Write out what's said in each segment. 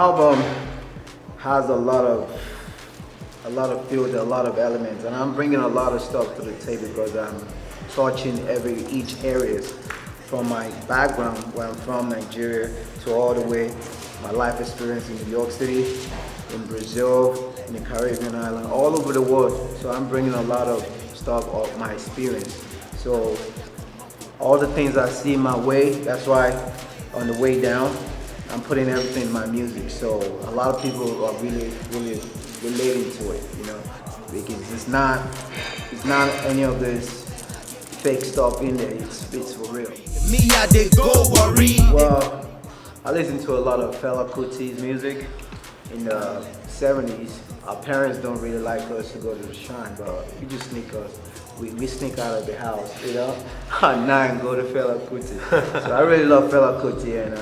album has a lot of fields, a lot of elements, and I'm bringing a lot of stuff to the table because I'm touching each areas from my background, where I'm from, Nigeria, to all the way my life experience in New York City, in Brazil, in the Caribbean island, all over the world. So I'm bringing a lot of stuff of my experience. So all the things I see my way, that's why on the way down, I'm putting everything in my music. So a lot of people are really relating to it, you know, because it's not any of this fake stuff in there. It's for real. Me, I did go worry. Well, I listen to a lot of Fela Kuti's music. In the 70s, our parents don't really like us to go to the shrine, but we just sneak us. We sneak out of the house, you know, at 9 go to Fela Kuti. So I really love Fela Kuti, and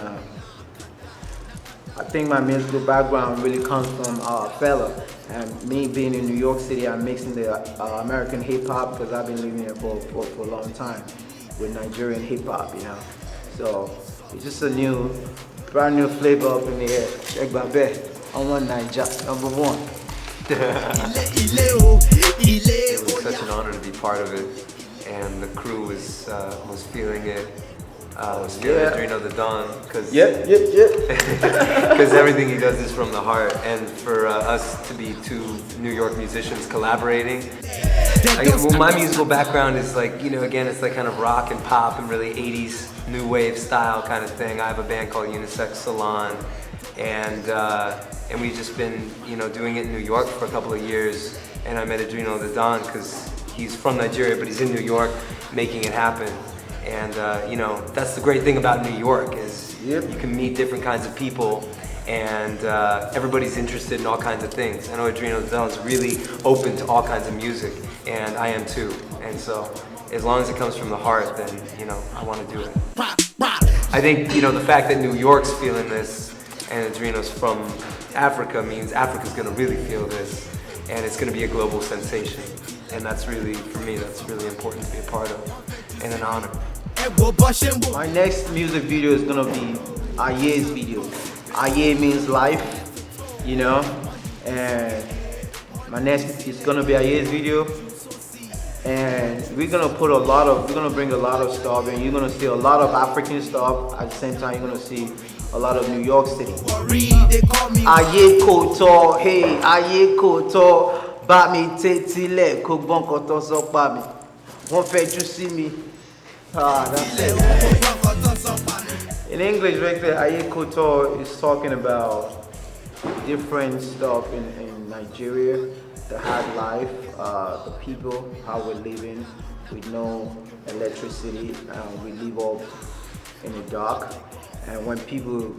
I think my musical background really comes from Fela. And me being in New York City, I'm mixing the American hip hop because I've been living here for a long time with Nigerian hip hop, you know. So it's just a brand new flavor up in the air. Check my bed. I'm one Niger, number one. It was such an honor to be part of it, and the crew was feeling it. Was feeling Edrino the Don, because everything he does is from the heart, and for us to be two New York musicians collaborating. Well, my musical background is like, you know, again, it's like kind of rock and pop and really 80s new wave style kind of thing. I have a band called Unisex Salon, and we've just been, you know, doing it in New York for a couple of years. And I met Edrino the Don because he's from Nigeria, but he's in New York making it happen. And you know, that's the great thing about New York is you can meet different kinds of people, and everybody's interested in all kinds of things. I know Edrino the Don is really open to all kinds of music, and I am too. And so, as long as it comes from the heart, then, you know, I want to do it. I think, you know, the fact that New York's feeling this and Edrino's from Africa means Africa's going to really feel this, and it's going to be a global sensation. And that's really, for me, that's really important to be a part of, and an honor. My next music video is going to be Aye's video. Aye means life, you know, and my next is going to be Aye's video. And we're gonna bring a lot of stuff, and you're gonna see a lot of African stuff. At the same time, you're gonna see a lot of New York City. Aye koto, hey, aye koto, ba mi tetile, kogbon koto so pa mi. Won't fetch you see me. That's it. In English, right there, aye koto is talking about different stuff in Nigeria. The hard life, the people, how we're living with no electricity, we live all in the dark. And when people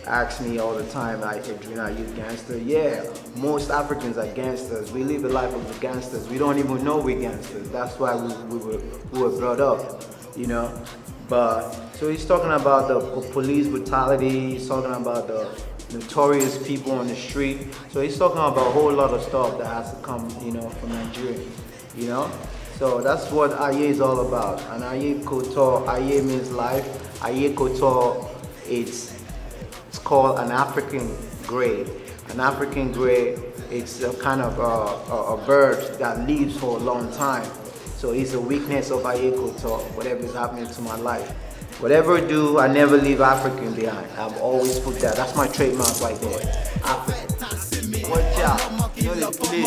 ask me all the time, like, Edrino, are you a gangster? Yeah, most Africans are gangsters. We live the life of the gangsters. We don't even know we're gangsters. That's why we were brought up, you know. But so he's talking about the police brutality. He's talking about the notorious people on the street. So he's talking about a whole lot of stuff that has to come, you know, from Nigeria, you know. So that's what Aye is all about. And Aye Koto, Aye means life. Aye Koto, it's called an African grey. An African grey, it's a kind of a bird that lives for a long time. So it's a weakness of Aye Koto, whatever is happening to my life. Whatever I do, I never leave African behind. I've always put that. That's my trademark right there. African. Watch out. You know the play.